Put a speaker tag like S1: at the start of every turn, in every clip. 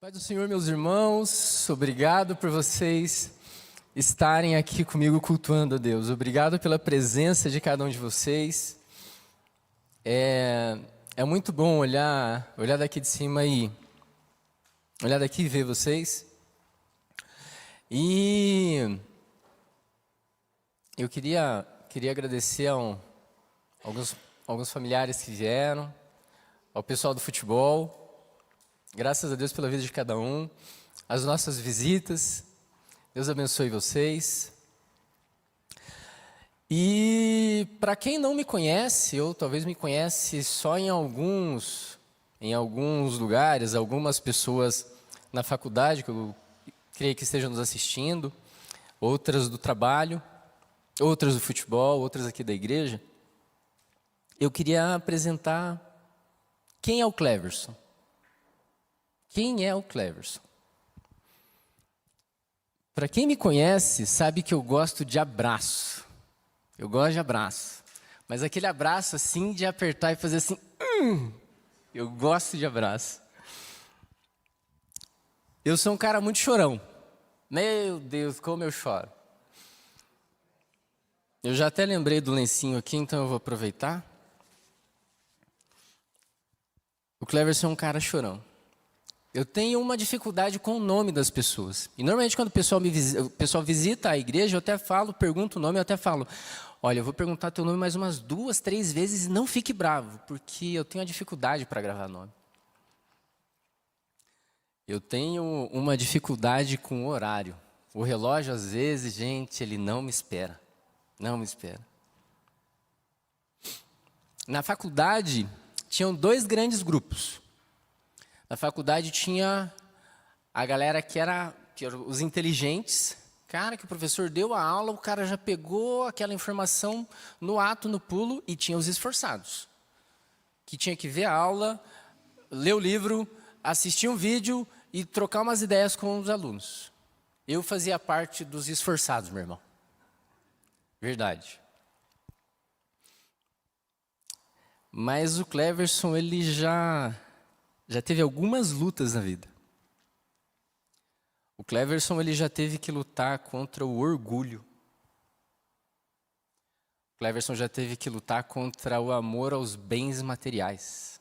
S1: Pai do Senhor, meus irmãos, obrigado por vocês estarem aqui comigo cultuando a Deus. Obrigado pela presença de cada um de vocês. É muito bom olhar daqui de cima e olhar daqui e ver vocês. E eu queria agradecer a alguns familiares que vieram, ao pessoal do futebol. Graças a Deus pela vida de cada um, as nossas visitas. Deus abençoe vocês. E para quem não me conhece, ou talvez me conhece só em alguns lugares, algumas pessoas na faculdade, que eu creio que estejam nos assistindo, outras do trabalho, outras do futebol, outras aqui da igreja, eu queria apresentar quem é o Cleverson. Quem é o Cleverson? Para quem me conhece, sabe que eu gosto de abraço. Eu gosto de abraço. Mas aquele abraço assim, de apertar e fazer assim, eu gosto de abraço. Eu sou um cara muito chorão. Meu Deus, como eu choro. Eu já até lembrei do lencinho aqui, então eu vou aproveitar. O Cleverson é um cara chorão. Eu tenho uma dificuldade com o nome das pessoas. E normalmente quando o pessoal visita a igreja, eu até pergunto o nome, eu até falo, olha, eu vou perguntar teu nome mais umas 2, 3 vezes e não fique bravo, porque eu tenho uma dificuldade para gravar nome. Eu tenho uma dificuldade com o horário. O relógio, às vezes, gente, ele não me espera. Não me espera. Na faculdade, tinham 2 grandes grupos. Na faculdade tinha a galera que eram os inteligentes. Cara, que o professor deu a aula, o cara já pegou aquela informação no ato, no pulo, e tinha os esforçados. Que tinha que ver a aula, ler o livro, assistir um vídeo e trocar umas ideias com os alunos. Eu fazia parte dos esforçados, meu irmão. Verdade. Mas o Cleverson, ele já teve algumas lutas na vida. O Cleverson, ele já teve que lutar contra o orgulho. O Cleverson já teve que lutar contra o amor aos bens materiais.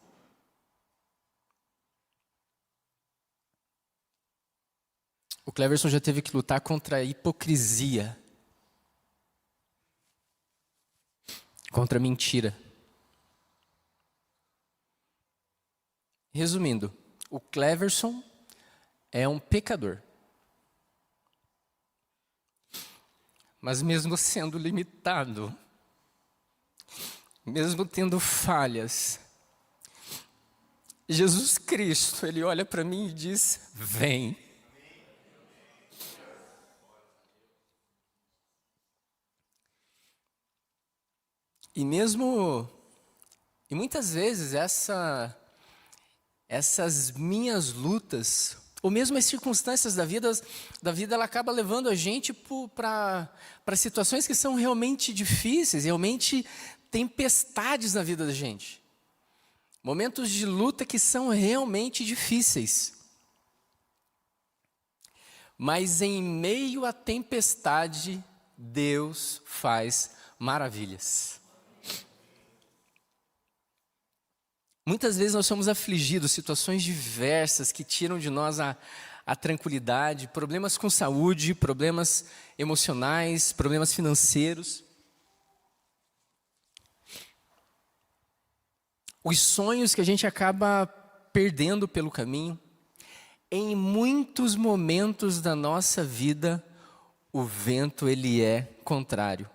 S1: O Cleverson já teve que lutar contra a hipocrisia. Contra a mentira. Resumindo, o Cleverson é um pecador. Mas mesmo sendo limitado, mesmo tendo falhas, Jesus Cristo, Ele olha para mim e diz, vem. E muitas vezes essas minhas lutas, ou mesmo as circunstâncias da vida, ela acaba levando a gente para situações que são realmente difíceis, realmente tempestades na vida da gente. Momentos de luta que são realmente difíceis. Mas em meio à tempestade, Deus faz maravilhas. Muitas vezes nós somos afligidos, situações diversas que tiram de nós a tranquilidade, problemas com saúde, problemas emocionais, problemas financeiros. Os sonhos que a gente acaba perdendo pelo caminho. Em muitos momentos da nossa vida, o vento ele é contrário.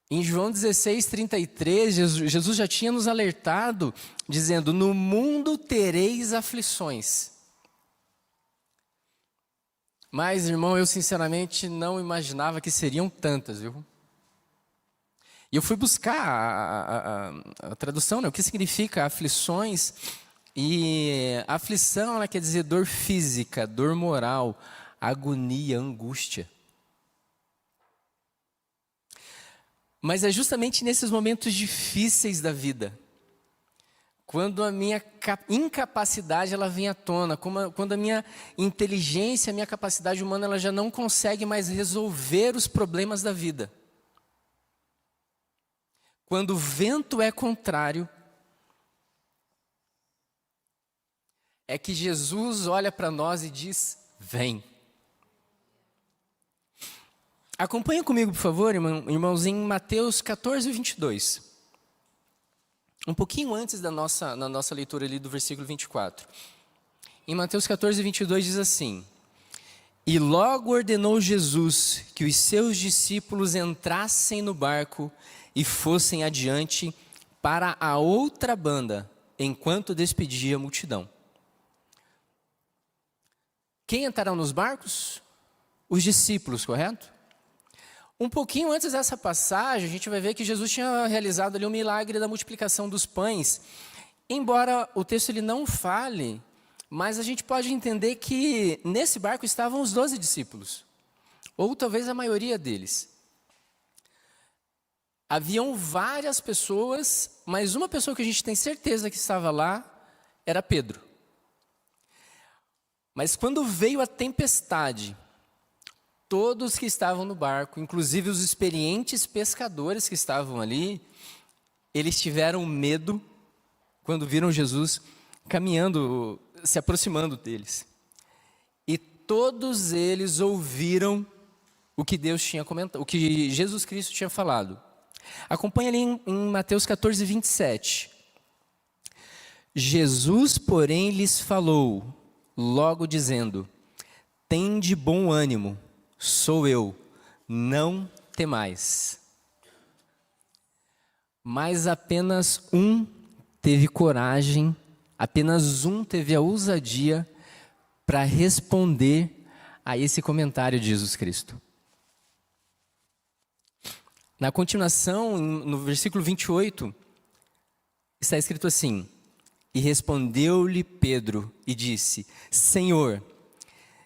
S1: Em João 16:33, Jesus já tinha nos alertado, dizendo, no mundo tereis aflições. Mas, irmão, eu sinceramente não imaginava que seriam tantas, viu? E eu fui buscar a tradução, né? O que significa aflições. E aflição, ela quer dizer dor física, dor moral, agonia, angústia. Mas é justamente nesses momentos difíceis da vida, quando a minha incapacidade ela vem à tona, quando a minha inteligência, a minha capacidade humana ela já não consegue mais resolver os problemas da vida. Quando o vento é contrário, é que Jesus olha para nós e diz: vem. Acompanha comigo, por favor, irmãozinho, em Mateus 14, 22. Um pouquinho antes na nossa leitura ali do versículo 24. Em Mateus 14, 22 diz assim: E logo ordenou Jesus que os seus discípulos entrassem no barco e fossem adiante para a outra banda, enquanto despedia a multidão. Quem entrarão nos barcos? Os discípulos, correto? Um pouquinho antes dessa passagem, a gente vai ver que Jesus tinha realizado ali o milagre da multiplicação dos pães. Embora o texto ele não fale, mas a gente pode entender que nesse barco estavam os 12 discípulos, ou talvez a maioria deles. Haviam várias pessoas, mas uma pessoa que a gente tem certeza que estava lá era Pedro. Mas quando veio a tempestade, todos que estavam no barco, inclusive os experientes pescadores que estavam ali, eles tiveram medo quando viram Jesus caminhando, se aproximando deles. E todos eles ouviram o que Deus tinha comentado, o que Jesus Cristo tinha falado. Acompanhe ali em Mateus 14, 27. Jesus, porém, lhes falou, logo dizendo: tende bom ânimo, sou eu, não temais. Mas apenas um teve coragem, apenas um teve a ousadia para responder a esse comentário de Jesus Cristo. Na continuação, no versículo 28, está escrito assim: E respondeu-lhe Pedro e disse: Senhor,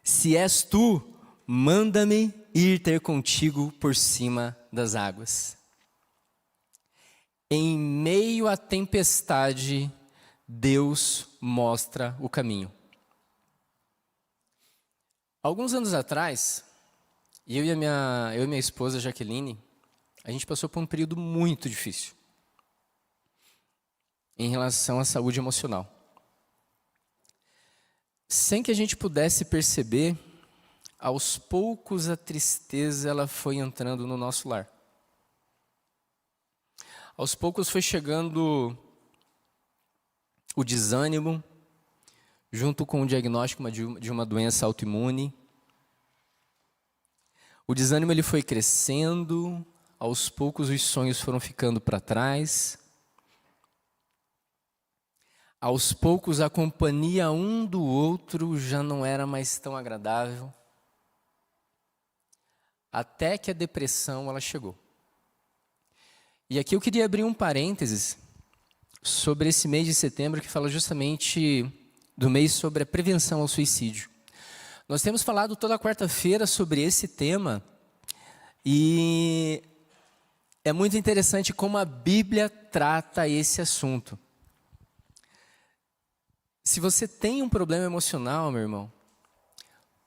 S1: se és tu, manda-me ir ter contigo por cima das águas. Em meio à tempestade, Deus mostra o caminho. Alguns anos atrás, eu e minha esposa Jaqueline, a gente passou por um período muito difícil em relação à saúde emocional. Sem que a gente pudesse perceber, aos poucos a tristeza ela foi entrando no nosso lar. Aos poucos foi chegando o desânimo, junto com o diagnóstico de uma doença autoimune. O desânimo ele foi crescendo, aos poucos os sonhos foram ficando para trás. Aos poucos a companhia um do outro já não era mais tão agradável. Até que a depressão ela chegou. E aqui eu queria abrir um parênteses sobre esse mês de setembro que fala justamente do mês sobre a prevenção ao suicídio. Nós temos falado toda quarta-feira sobre esse tema e é muito interessante como a Bíblia trata esse assunto. Se você tem um problema emocional, meu irmão,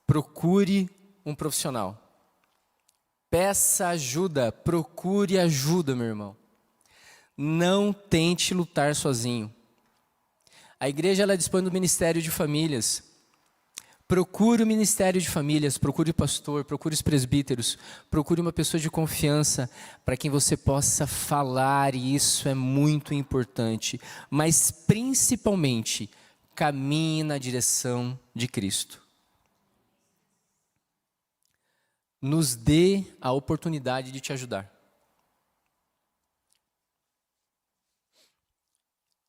S1: procure um profissional. Peça ajuda, procure ajuda, meu irmão. Não tente lutar sozinho. A igreja ela dispõe do Ministério de Famílias. Procure o Ministério de Famílias, procure o pastor, procure os presbíteros, procure uma pessoa de confiança para quem você possa falar, e isso é muito importante. Mas principalmente, caminhe na direção de Cristo. Nos dê a oportunidade de te ajudar.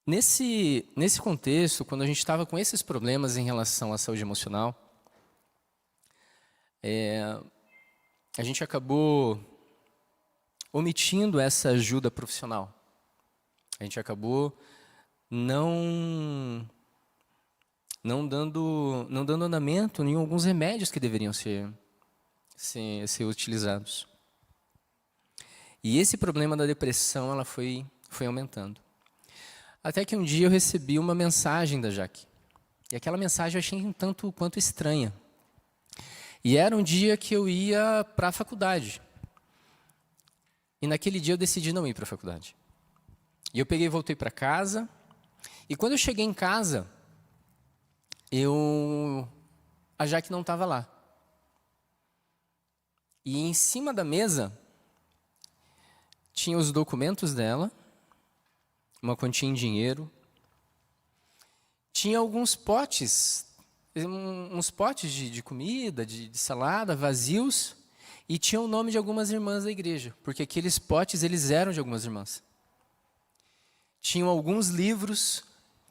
S1: Nesse contexto, quando a gente estava com esses problemas em relação à saúde emocional, a gente acabou omitindo essa ajuda profissional. A gente acabou não dando andamento em alguns remédios que deveriam ser utilizados. E esse problema da depressão ela foi aumentando. Até que um dia eu recebi uma mensagem da Jaque. E aquela mensagem eu achei um tanto quanto estranha. E era um dia que eu ia para a faculdade. E naquele dia eu decidi não ir para a faculdade. E eu peguei e voltei para casa. E quando eu cheguei em casa, a Jaque não estava lá. E em cima da mesa tinha os documentos dela, uma quantia em dinheiro. Tinha alguns potes, uns potes de comida, de salada, vazios, e tinha o nome de algumas irmãs da igreja, porque aqueles potes, eles eram de algumas irmãs. Tinham alguns livros,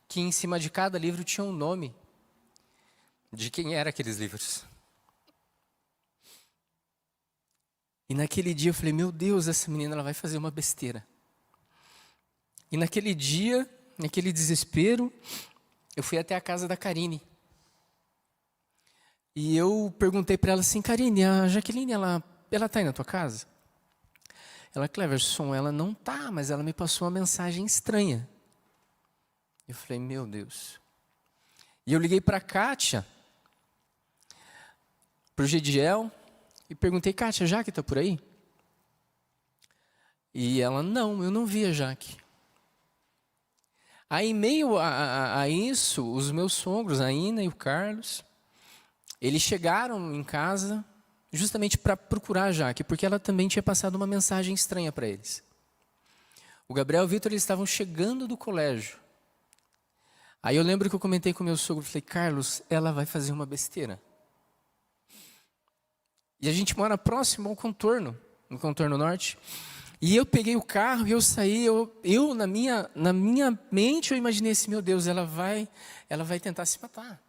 S1: que em cima de cada livro tinha um nome de quem eram aqueles livros. E naquele dia eu falei, meu Deus, essa menina ela vai fazer uma besteira. E naquele dia, naquele desespero, eu fui até a casa da Karine. E eu perguntei para ela assim, Karine, a Jaqueline, ela está aí na tua casa? Ela, Cleverson, ela não está, mas ela me passou uma mensagem estranha. Eu falei, meu Deus. E eu liguei para a Kátia, para o Gediel, e perguntei, Kátia, a Jaque está por aí? E ela, não, eu não vi a Jaque. Aí, em meio a isso, os meus sogros, a Ina e o Carlos, eles chegaram em casa justamente para procurar a Jaque, porque ela também tinha passado uma mensagem estranha para eles. O Gabriel e o Vitor, eles estavam chegando do colégio. Aí eu lembro que eu comentei com o meu sogro, falei, Carlos, ela vai fazer uma besteira. E a gente mora próximo ao contorno, no contorno norte. E eu peguei o carro e eu saí, na minha mente eu imaginei assim, meu Deus, ela vai tentar se matar.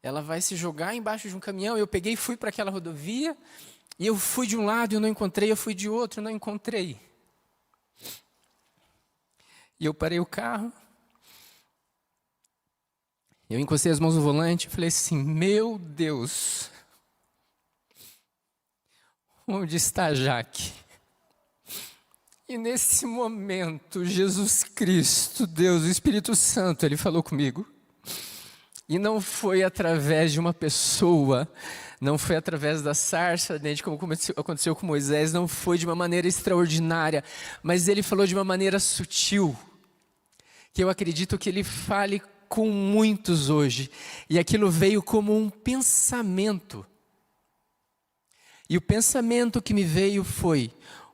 S1: Ela vai se jogar embaixo de um caminhão. Eu peguei e fui para aquela rodovia, e eu fui de um lado e eu não encontrei, eu fui de outro e não encontrei. E eu parei o carro, eu encostei as mãos no volante e falei assim, meu Deus, onde está a Jaque? E nesse momento, Jesus Cristo, Deus, o Espírito Santo, Ele falou comigo. E não foi através de uma pessoa, não foi através da sarça ardente, como aconteceu com Moisés, não foi de uma maneira extraordinária, mas Ele falou de uma maneira sutil, que eu acredito que Ele fale com muitos hoje. E aquilo veio como um pensamento. E o pensamento que me veio foi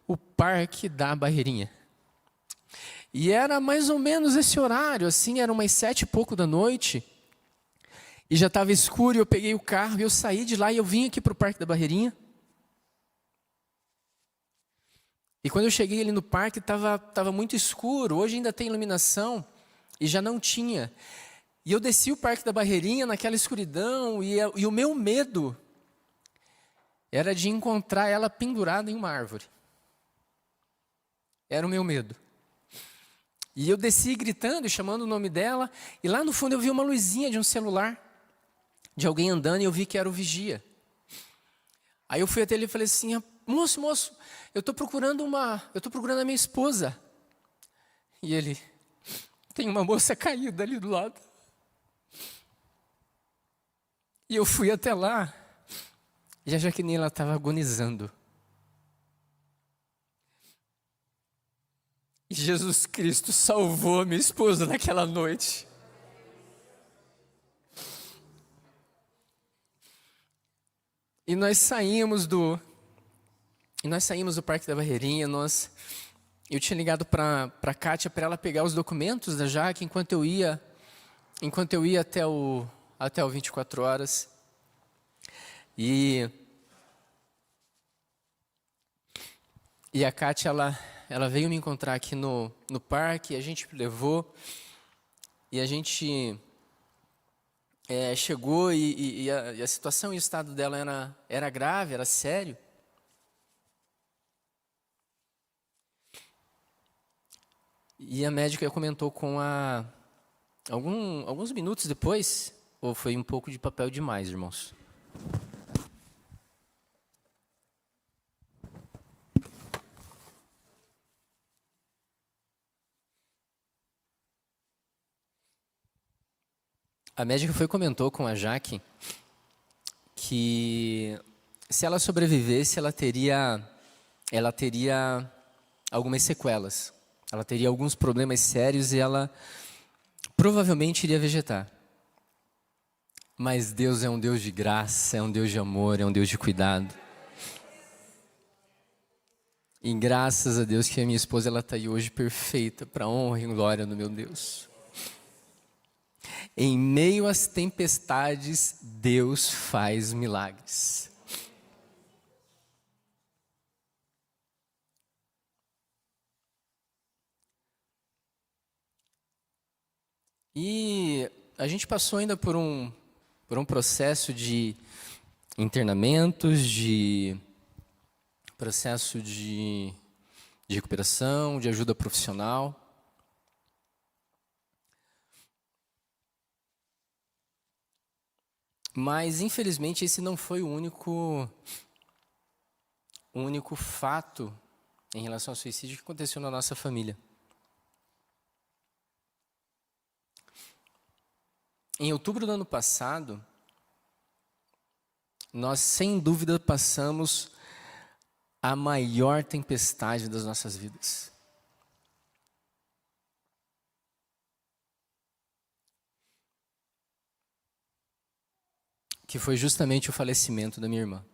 S1: o Parque da Barreirinha. E era mais ou menos esse horário, assim, eram umas 7 e pouco da noite. E já estava escuro, e eu peguei o carro, e eu saí de lá, e eu vim aqui para o Parque da Barreirinha. E quando eu cheguei ali no parque, estava muito escuro. Hoje ainda tem iluminação, e já não tinha. E eu desci o Parque da Barreirinha naquela escuridão, e o meu medo era de encontrar ela pendurada em uma árvore. Era o meu medo. E eu desci gritando e chamando o nome dela, e lá no fundo eu vi uma luzinha de um celular, de alguém andando, e eu vi que era o vigia. Aí eu fui até ele e falei assim, moço, eu estou procurando a minha esposa. E ele, tem uma moça caída ali do lado. E eu fui até lá, e a Jaqueline, ela estava agonizando. E Jesus Cristo salvou a minha esposa naquela noite. E nós saímos do Parque da Barreirinha. Eu tinha ligado para a Kátia para ela pegar os documentos da Jaque enquanto eu ia até o 24 horas. E a Kátia, ela veio me encontrar aqui no parque, a gente levou, e a gente chegou, e a situação e o estado dela era grave, era sério. E a médica comentou alguns minutos depois, ou foi um pouco de papel demais, irmãos? A médica comentou com a Jaque que se ela sobrevivesse, ela teria algumas sequelas. Ela teria alguns problemas sérios e ela provavelmente iria vegetar. Mas Deus é um Deus de graça, é um Deus de amor, é um Deus de cuidado. E graças a Deus que a minha esposa está aí hoje perfeita, para honra e glória do meu Deus. Em meio às tempestades, Deus faz milagres. E a gente passou ainda por um processo de internamentos, de processo de recuperação, de ajuda profissional. Mas, infelizmente, esse não foi o único fato em relação ao suicídio que aconteceu na nossa família. Em outubro do ano passado, nós, sem dúvida, passamos a maior tempestade das nossas vidas. Que foi justamente o falecimento da minha irmã.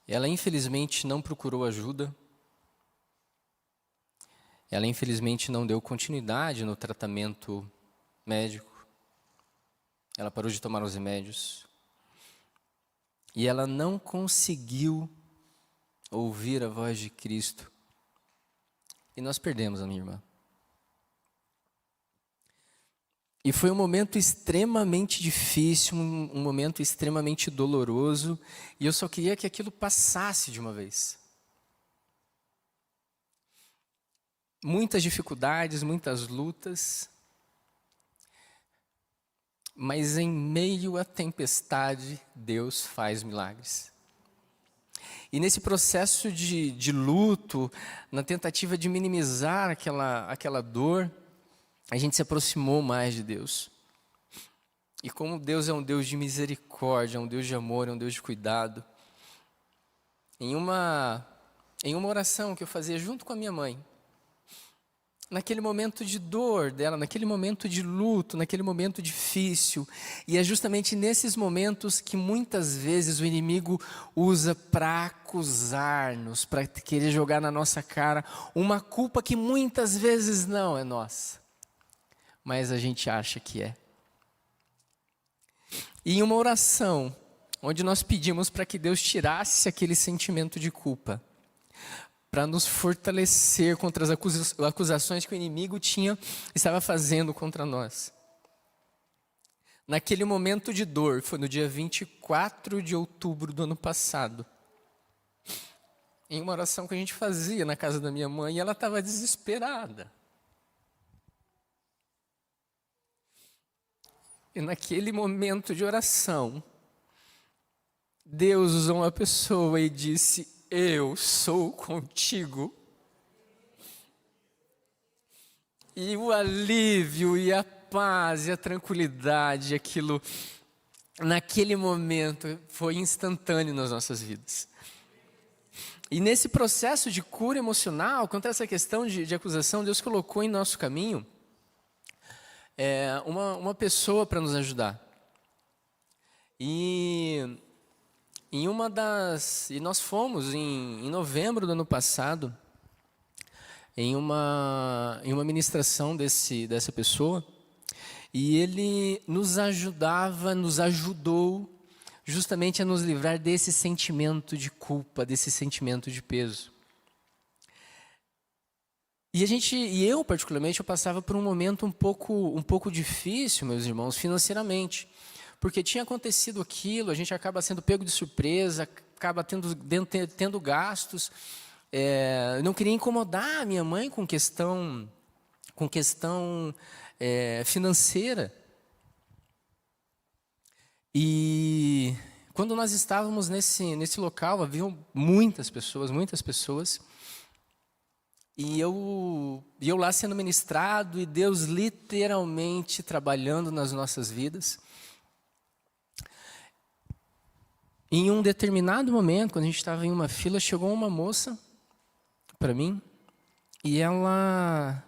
S1: Ela, infelizmente, não procurou ajuda. Ela, infelizmente, não deu continuidade no tratamento médico. Ela parou de tomar os remédios. E ela não conseguiu ouvir a voz de Cristo. E nós perdemos a minha irmã. E foi um momento extremamente difícil, um momento extremamente doloroso. E eu só queria que aquilo passasse de uma vez. Muitas dificuldades, muitas lutas. Mas em meio à tempestade, Deus faz milagres. E nesse processo de luto, na tentativa de minimizar aquela dor, a gente se aproximou mais de Deus. E como Deus é um Deus de misericórdia, é um Deus de amor, é um Deus de cuidado, em uma oração que eu fazia junto com a minha mãe, naquele momento de dor dela, naquele momento de luto, naquele momento difícil. E é justamente nesses momentos que muitas vezes o inimigo usa para acusar-nos, para querer jogar na nossa cara uma culpa que muitas vezes não é nossa, mas a gente acha que é. E em uma oração, onde nós pedimos para que Deus tirasse aquele sentimento de culpa, para nos fortalecer contra as acusações que o inimigo estava fazendo contra nós. Naquele momento de dor, foi no dia 24 de outubro do ano passado, em uma oração que a gente fazia na casa da minha mãe, e ela estava desesperada. E naquele momento de oração, Deus usou uma pessoa e disse: eu sou contigo. E o alívio, e a paz, e a tranquilidade, aquilo, naquele momento, foi instantâneo nas nossas vidas. E nesse processo de cura emocional, contra essa questão de acusação, Deus colocou em nosso caminho uma pessoa para nos ajudar. E nós fomos em novembro do ano passado em uma ministração dessa pessoa, e ele nos ajudou justamente a nos livrar desse sentimento de culpa, desse sentimento de peso. E eu particularmente, eu passava por um momento um pouco difícil, meus irmãos, financeiramente. Porque tinha acontecido aquilo, a gente acaba sendo pego de surpresa, acaba tendo gastos. Não queria incomodar a minha mãe com questão financeira. E quando nós estávamos nesse local, haviam muitas pessoas. E eu lá sendo ministrado e Deus literalmente trabalhando nas nossas vidas. Em um determinado momento, quando a gente estava em uma fila, chegou uma moça para mim e ela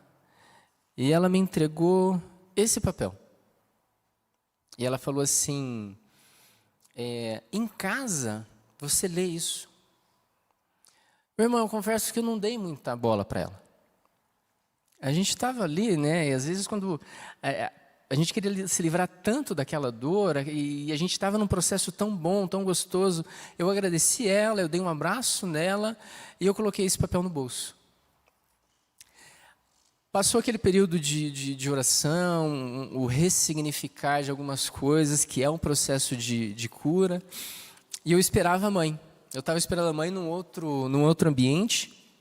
S1: me entregou esse papel. E ela falou assim, em casa você lê isso. Meu irmão, eu confesso que eu não dei muita bola para ela. A gente estava ali, né, e às vezes quando a gente queria se livrar tanto daquela dor, e a gente estava num processo tão bom, tão gostoso, eu agradeci ela, eu dei um abraço nela, e eu coloquei esse papel no bolso. Passou aquele período de oração, o ressignificar de algumas coisas, que é um processo de cura, e eu esperava a mãe. Eu estava esperando a mãe num outro ambiente.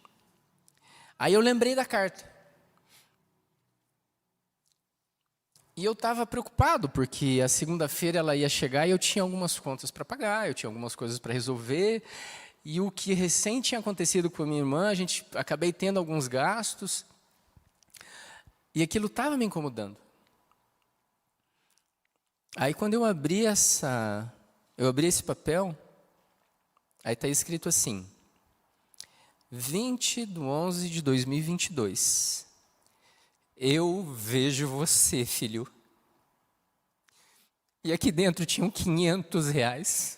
S1: Aí eu lembrei da carta. E eu estava preocupado, porque a segunda-feira ela ia chegar e eu tinha algumas contas para pagar, eu tinha algumas coisas para resolver. E o que recém tinha acontecido com a minha irmã, acabei tendo alguns gastos. E aquilo estava me incomodando. Aí quando eu abri esse papel, aí está escrito assim, 20/11/2022. Eu vejo você, filho. E aqui dentro tinham R$ 500.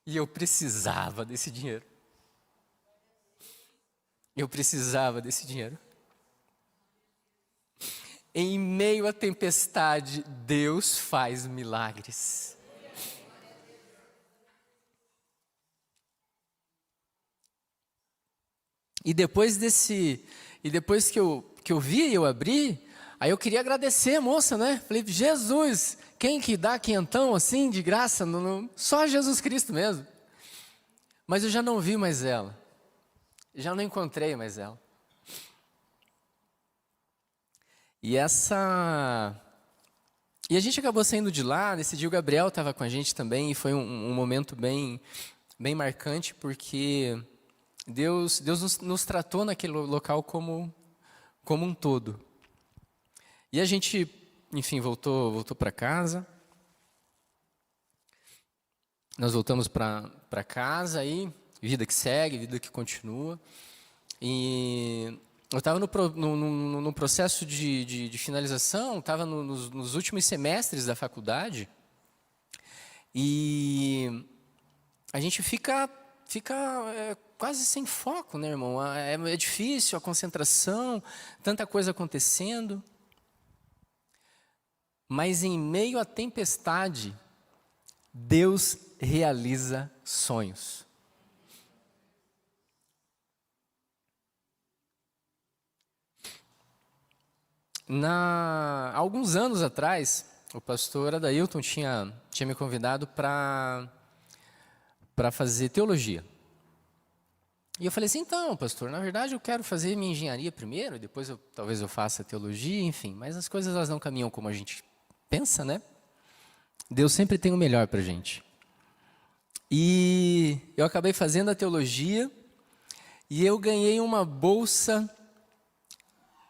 S1: E eu precisava desse dinheiro. Eu precisava desse dinheiro. Em meio à tempestade, Deus faz milagres. E depois que eu vi, eu abri, aí eu queria agradecer a moça, né? Falei, Jesus, quem que dá quinhentão assim, de graça? Só Jesus Cristo mesmo. Mas eu já não vi mais ela. Já não encontrei mais ela. E a gente acabou saindo de lá, nesse dia o Gabriel estava com a gente também, e foi um momento bem marcante, porque Deus nos tratou naquele local como um todo. E a gente, enfim, voltou para casa. Nós voltamos para casa aí, vida que segue, vida que continua. E eu estava no processo de finalização, estava nos últimos semestres da faculdade. E a gente fica quase sem foco, né, irmão? É difícil a concentração, tanta coisa acontecendo. Mas em meio à tempestade, Deus realiza sonhos. Há alguns anos atrás, o pastor Adailton tinha me convidado para fazer teologia. E eu falei assim, então, pastor, na verdade eu quero fazer minha engenharia primeiro, e depois talvez eu faça teologia, enfim. Mas as coisas elas não caminham como a gente pensa, né? Deus sempre tem o melhor para a gente. E eu acabei fazendo a teologia, e eu ganhei uma bolsa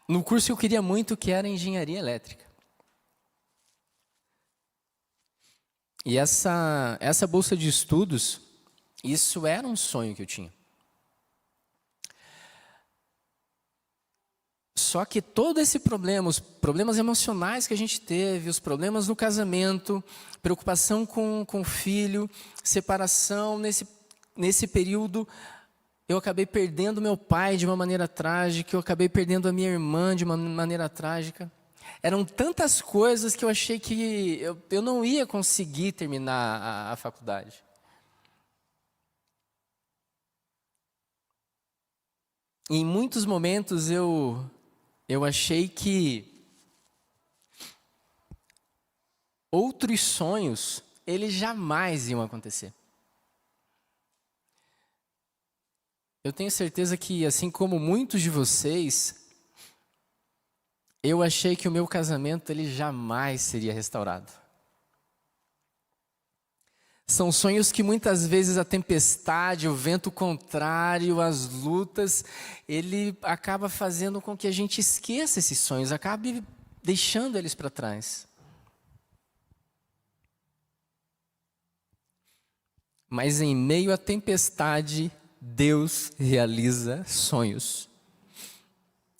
S1: no curso que eu queria muito, que era engenharia elétrica. E essa bolsa de estudos, isso era um sonho que eu tinha. Só que todo esse problema, os problemas emocionais que a gente teve, os problemas no casamento, preocupação com o filho, separação, nesse período, eu acabei perdendo meu pai de uma maneira trágica, eu acabei perdendo a minha irmã de uma maneira trágica. Eram tantas coisas que eu achei que eu não ia conseguir terminar a faculdade. E em muitos momentos eu achei que outros sonhos, eles jamais iam acontecer. Eu tenho certeza que, assim como muitos de vocês, eu achei que o meu casamento ele jamais seria restaurado. São sonhos que muitas vezes a tempestade, o vento contrário, as lutas, ele acaba fazendo com que a gente esqueça esses sonhos, acabe deixando eles para trás. Mas em meio à tempestade, Deus realiza sonhos.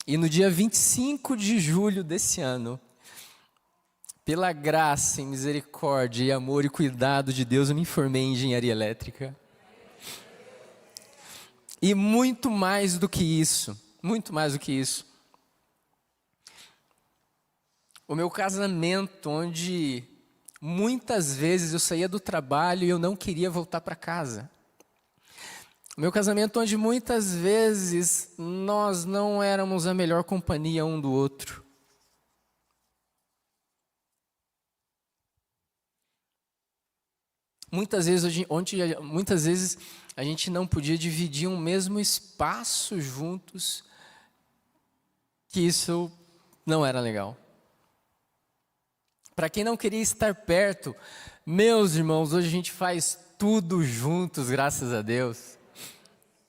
S1: E no dia 25 de julho desse ano, pela graça e misericórdia e amor e cuidado de Deus, eu me formei em engenharia elétrica. E muito mais do que isso, o meu casamento, onde muitas vezes eu saía do trabalho e eu não queria voltar para casa. O meu casamento, onde muitas vezes nós não éramos a melhor companhia um do outro. Muitas vezes a gente não podia dividir um mesmo espaço juntos, que isso não era legal. Para quem não queria estar perto, meus irmãos, hoje a gente faz tudo juntos, graças a Deus.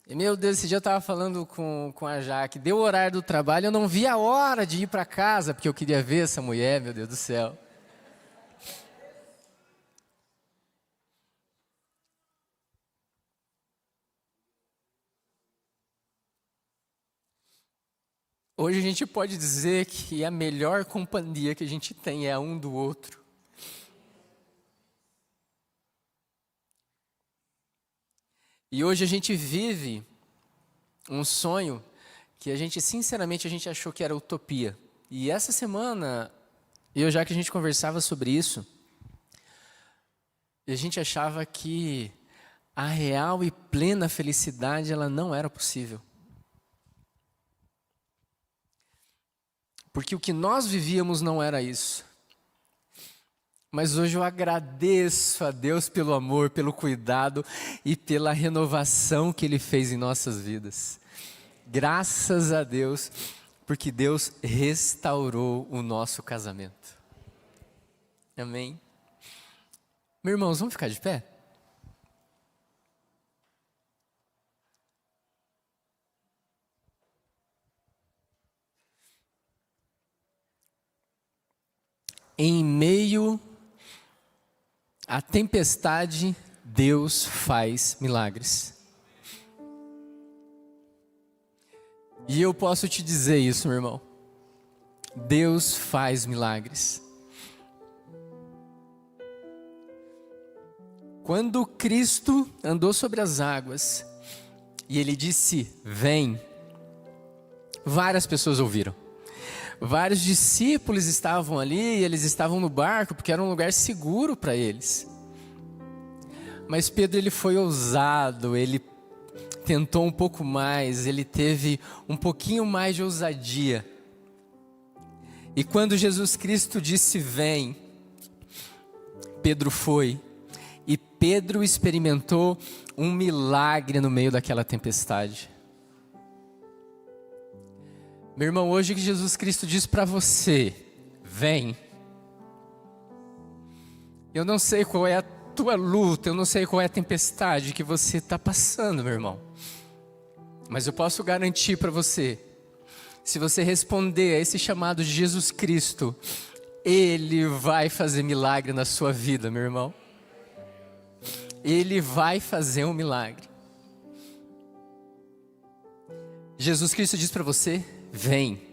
S1: E meu Deus, esse dia eu estava falando com a Jaque, deu o horário do trabalho, eu não vi a hora de ir para casa, porque eu queria ver essa mulher, meu Deus do céu. Hoje a gente pode dizer que a melhor companhia que a gente tem é a um do outro. E hoje a gente vive um sonho que sinceramente, a gente achou que era utopia. E essa semana, já que a gente conversava sobre isso, a gente achava que a real e plena felicidade, ela não era possível. Porque o que nós vivíamos não era isso. Mas hoje eu agradeço a Deus pelo amor, pelo cuidado e pela renovação que Ele fez em nossas vidas. Graças a Deus, porque Deus restaurou o nosso casamento. Amém? Meus irmãos, vamos ficar de pé? Em meio à tempestade, Deus faz milagres. E eu posso te dizer isso, meu irmão. Deus faz milagres. Quando Cristo andou sobre as águas e Ele disse, vem, várias pessoas ouviram. Vários discípulos estavam ali, e eles estavam no barco, porque era um lugar seguro para eles. Mas Pedro, ele foi ousado, ele tentou um pouco mais, ele teve um pouquinho mais de ousadia. E quando Jesus Cristo disse, vem, Pedro foi. E Pedro experimentou um milagre no meio daquela tempestade. Meu irmão, hoje que Jesus Cristo diz para você, vem. Eu não sei qual é a tua luta, eu não sei qual é a tempestade que você está passando, meu irmão. Mas eu posso garantir para você, se você responder a esse chamado de Jesus Cristo, Ele vai fazer milagre na sua vida, meu irmão. Ele vai fazer um milagre. Jesus Cristo diz para você, vem.